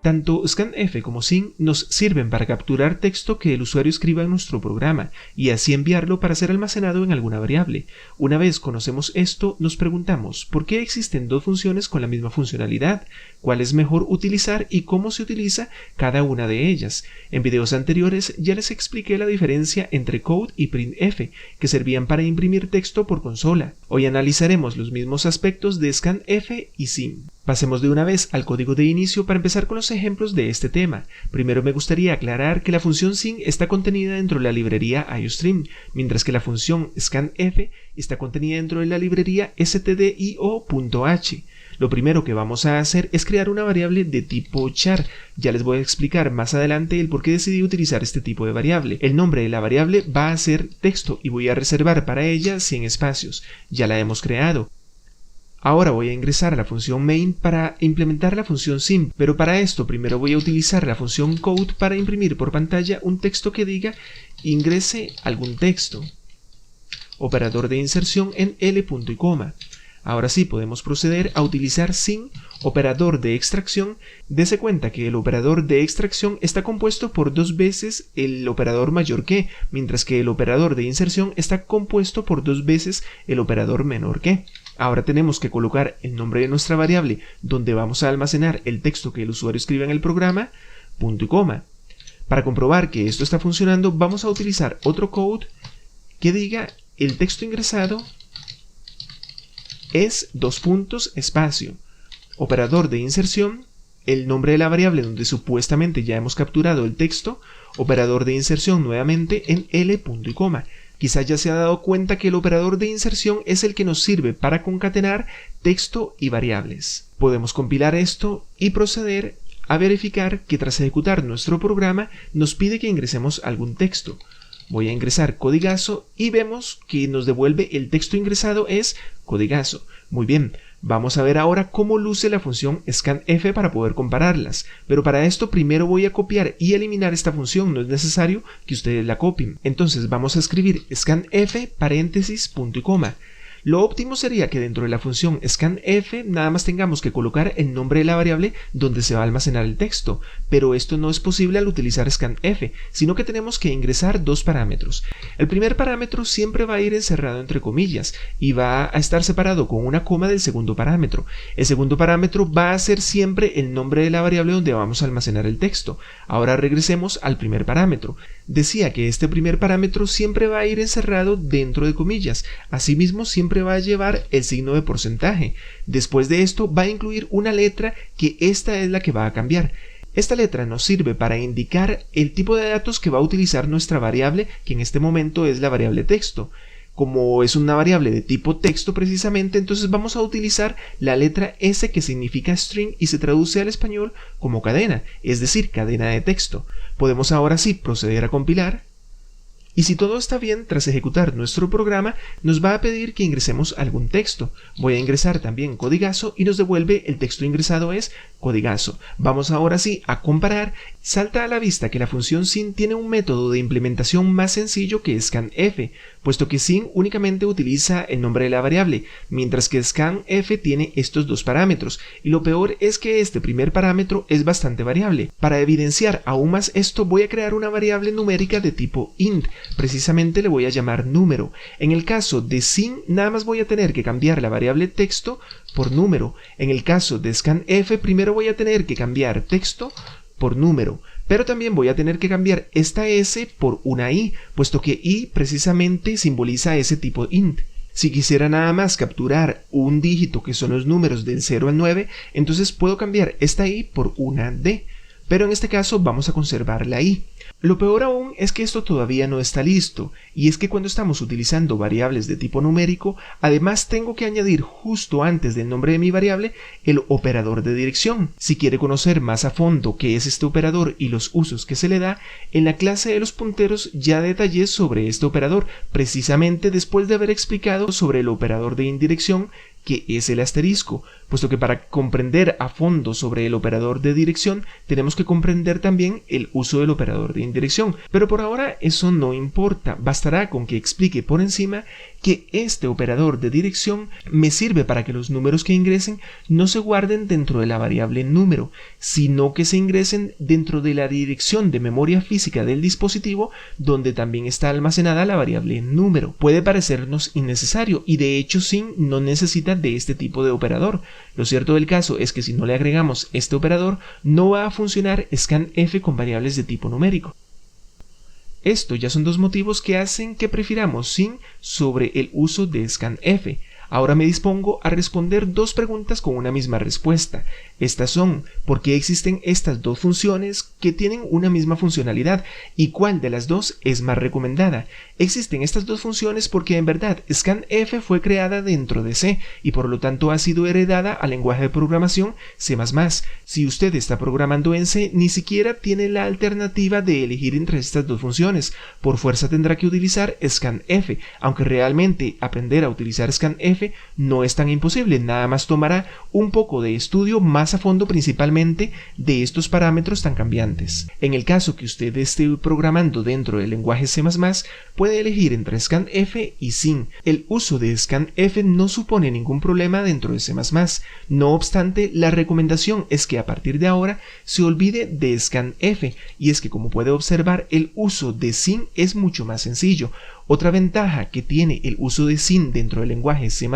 Tanto scanf como sin nos sirven para capturar texto que el usuario escriba en nuestro programa y así enviarlo para ser almacenado en alguna variable. Una vez conocemos esto, nos preguntamos ¿por qué existen dos funciones con la misma funcionalidad? ¿Cuál es mejor utilizar y cómo se utiliza cada una de ellas? En videos anteriores ya les expliqué la diferencia entre code y printf, que servían para imprimir texto por consola. Hoy analizaremos los mismos aspectos de scanf y sin. Pasemos de una vez al código de inicio para empezar con los ejemplos de este tema. Primero me gustaría aclarar que la función sin está contenida dentro de la librería IOStream, mientras que la función scanf está contenida dentro de la librería stdio.h. Lo primero que vamos a hacer es crear una variable de tipo char. Ya les voy a explicar más adelante el por qué decidí utilizar este tipo de variable. El nombre de la variable va a ser texto y voy a reservar para ella 100 espacios. Ya la hemos creado. Ahora voy a ingresar a la función main para implementar la función sin, pero para esto primero voy a utilizar la función code para imprimir por pantalla un texto que diga ingrese algún texto. Operador de inserción en L punto y coma. Ahora sí podemos proceder a utilizar sin, operador de extracción. Dese cuenta que el operador de extracción está compuesto por dos veces el operador mayor que, mientras que el operador de inserción está compuesto por dos veces el operador menor que. Ahora tenemos que colocar el nombre de nuestra variable donde vamos a almacenar el texto que el usuario escriba en el programa, punto y coma. Para comprobar que esto está funcionando, vamos a utilizar otro code que diga el texto ingresado es dos puntos espacio, operador de inserción, el nombre de la variable donde supuestamente ya hemos capturado el texto, operador de inserción nuevamente en L punto y coma. Quizás ya se ha dado cuenta que el operador de inserción es el que nos sirve para concatenar texto y variables. Podemos compilar esto y proceder a verificar que tras ejecutar nuestro programa nos pide que ingresemos algún texto. Voy a ingresar codigazo y vemos que nos devuelve el texto ingresado es codigazo. Muy bien, vamos a ver ahora cómo luce la función scanf para poder compararlas. Pero para esto primero voy a copiar y eliminar esta función, no es necesario que ustedes la copien. Entonces vamos a escribir scanf paréntesis punto y coma. Lo óptimo sería que dentro de la función scanf nada más tengamos que colocar el nombre de la variable donde se va a almacenar el texto, pero esto no es posible al utilizar scanf, sino que tenemos que ingresar dos parámetros. El primer parámetro siempre va a ir encerrado entre comillas y va a estar separado con una coma del segundo parámetro. El segundo parámetro va a ser siempre el nombre de la variable donde vamos a almacenar el texto. Ahora regresemos al primer parámetro. Decía que este primer parámetro siempre va a ir encerrado dentro de comillas. Asimismo, siempre va a llevar el signo de porcentaje. Después de esto va a incluir una letra que esta es la que va a cambiar. Esta letra nos sirve para indicar el tipo de datos que va a utilizar nuestra variable, que en este momento es la variable texto. Como es una variable de tipo texto precisamente, entonces vamos a utilizar la letra S, que significa string y se traduce al español como cadena, es decir, cadena de texto. Podemos ahora sí proceder a compilar. Y si todo está bien, tras ejecutar nuestro programa, nos va a pedir que ingresemos algún texto. Voy a ingresar también codigazo y nos devuelve el texto ingresado es codigazo. Vamos ahora sí a comparar. Salta a la vista que la función sin tiene un método de implementación más sencillo que scanf, puesto que sin únicamente utiliza el nombre de la variable, mientras que scanf tiene estos dos parámetros, y lo peor es que este primer parámetro es bastante variable. Para evidenciar aún más esto, voy a crear una variable numérica de tipo int, precisamente le voy a llamar número. En el caso de sin, nada más voy a tener que cambiar la variable texto por número. En el caso de scanf, primero voy a tener que cambiar texto por número, pero también voy a tener que cambiar esta S por una I, puesto que I precisamente simboliza ese tipo int. Si quisiera nada más capturar un dígito que son los números del 0 al 9, entonces puedo cambiar esta I por una D, pero en este caso vamos a conservar la I. Lo peor aún es que esto todavía no está listo, y es que cuando estamos utilizando variables de tipo numérico, además tengo que añadir justo antes del nombre de mi variable el operador de dirección. Si quiere conocer más a fondo qué es este operador y los usos que se le da, en la clase de los punteros ya detallé sobre este operador, precisamente después de haber explicado sobre el operador de indirección, que es el asterisco, puesto que para comprender a fondo sobre el operador de dirección tenemos que comprender también el uso del operador de indirección. Pero por ahora eso no importa, bastará con que explique por encima que este operador de dirección me sirve para que los números que ingresen no se guarden dentro de la variable número, sino que se ingresen dentro de la dirección de memoria física del dispositivo donde también está almacenada la variable número. Puede parecernos innecesario y de hecho SIN no necesita de este tipo de operador. Lo cierto del caso es que si no le agregamos este operador no va a funcionar scanf con variables de tipo numérico. Esto ya son dos motivos que hacen que prefiramos SIN sobre el uso de scanf. Ahora me dispongo a responder dos preguntas con una misma respuesta. Estas son: ¿por qué existen estas dos funciones que tienen una misma funcionalidad? ¿Y cuál de las dos es más recomendada? Existen estas dos funciones porque en verdad scanf fue creada dentro de C y por lo tanto ha sido heredada al lenguaje de programación C++. Si usted está programando en C, ni siquiera tiene la alternativa de elegir entre estas dos funciones. Por fuerza tendrá que utilizar scanf, aunque realmente aprender a utilizar scanf no es tan imposible, nada más tomará un poco de estudio más a fondo, principalmente de estos parámetros tan cambiantes. En el caso que usted esté programando dentro del lenguaje C++, puede elegir entre scanf y SIN. El uso de scanf no supone ningún problema dentro de C++. No obstante, la recomendación es que a partir de ahora se olvide de scanf, y es que, como puede observar, el uso de SIN es mucho más sencillo. Otra ventaja que tiene el uso de SIN dentro del lenguaje C++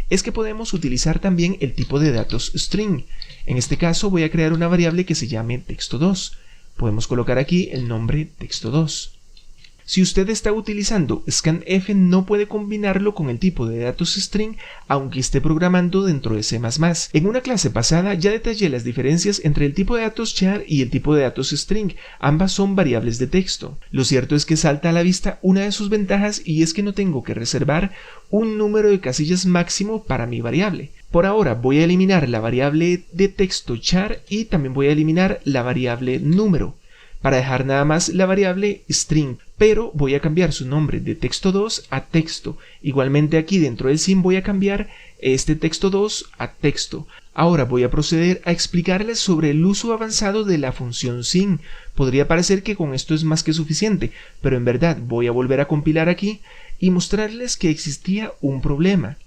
es que podemos utilizar también el tipo de datos string. En este caso voy a crear una variable que se llame texto2. Podemos colocar aquí el nombre texto2. Si usted está utilizando scanf, no puede combinarlo con el tipo de datos string aunque esté programando dentro de C++. En una clase pasada ya detallé las diferencias entre el tipo de datos char y el tipo de datos string. Ambas son variables de texto. Lo cierto es que salta a la vista una de sus ventajas, y es que no tengo que reservar un número de casillas máximo para mi variable. Por ahora voy a eliminar la variable de texto char y también voy a eliminar la variable número, para dejar nada más la variable string, pero voy a cambiar su nombre de texto2 a texto. Igualmente aquí dentro del SIN voy a cambiar este texto2 a texto. Ahora voy a proceder a explicarles sobre el uso avanzado de la función SIN. Podría parecer que con esto es más que suficiente, pero en verdad voy a volver a compilar aquí y mostrarles que existía un problema.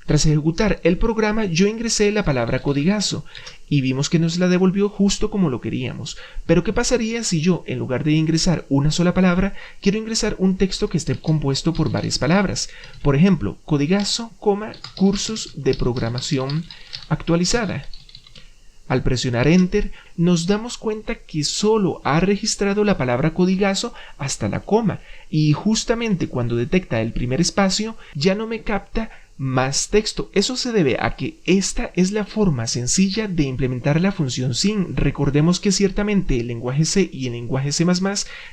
Tras ejecutar el programa, yo ingresé la palabra codigazo y vimos que nos la devolvió justo como lo queríamos. Pero ¿qué pasaría si yo, en lugar de ingresar una sola palabra, quiero ingresar un texto que esté compuesto por varias palabras? Por ejemplo, codigazo, cursos de programación actualizada. Al presionar Enter, nos damos cuenta que solo ha registrado la palabra codigazo hasta la coma, y justamente cuando detecta el primer espacio, ya no me capta más texto. Eso se debe a que esta es la forma sencilla de implementar la función SIN. Recordemos que ciertamente el lenguaje C y el lenguaje C++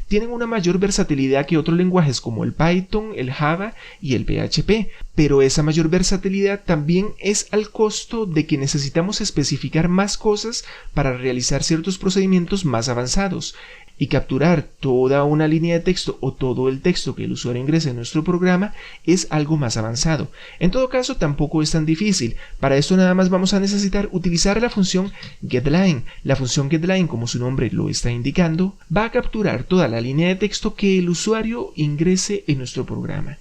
tienen una mayor versatilidad que otros lenguajes como el Python, el Java y el PHP, pero esa mayor versatilidad también es al costo de que necesitamos especificar más cosas para realizar ciertos procedimientos más avanzados. Y capturar toda una línea de texto o todo el texto que el usuario ingrese en nuestro programa es algo más avanzado. En todo caso, tampoco es tan difícil. Para esto nada más vamos a necesitar utilizar la función getLine. La función getLine, como su nombre lo está indicando, va a capturar toda la línea de texto que el usuario ingrese en nuestro programa.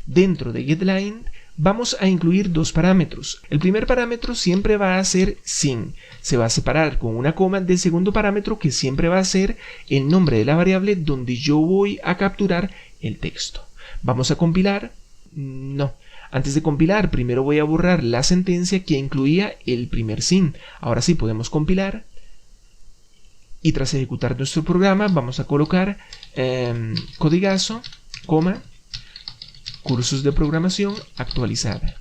Dentro de getLine vamos a incluir dos parámetros. El primer parámetro siempre va a ser SIN. Se va a separar con una coma del segundo parámetro, que siempre va a ser el nombre de la variable donde yo voy a capturar el texto. Vamos a compilar. No. Antes de compilar, primero voy a borrar la sentencia que incluía el primer SIN. Ahora sí podemos compilar. Y tras ejecutar nuestro programa, vamos a colocar codigazo, cursos de programación actualizada.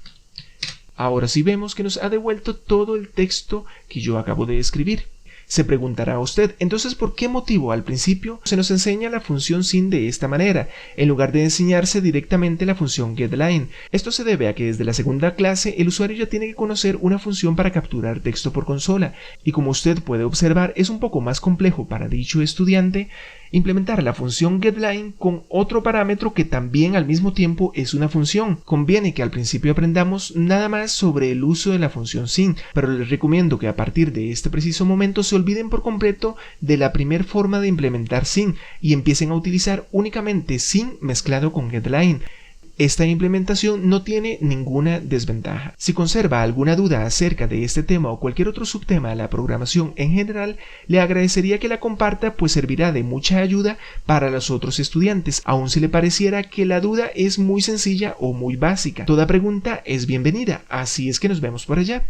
Ahora sí vemos que nos ha devuelto todo el texto que yo acabo de escribir. Se preguntará usted, entonces, ¿por qué motivo al principio se nos enseña la función SIN de esta manera, en lugar de enseñarse directamente la función getLine? Esto se debe a que desde la segunda clase el usuario ya tiene que conocer una función para capturar texto por consola, y como usted puede observar, es un poco más complejo para dicho estudiante implementar la función getLine con otro parámetro que también al mismo tiempo es una función. Conviene que al principio aprendamos nada más sobre el uso de la función SIN, pero les recomiendo que a partir de este preciso momento se olviden por completo de la primera forma de implementar SIN y empiecen a utilizar únicamente SIN mezclado con getLine. esta implementación no tiene ninguna desventaja. Si conserva alguna duda acerca de este tema o cualquier otro subtema de la programación en general, le agradecería que la comparta, pues servirá de mucha ayuda para los otros estudiantes, aun si le pareciera que la duda es muy sencilla o muy básica. Toda pregunta es bienvenida, así es que nos vemos por allá.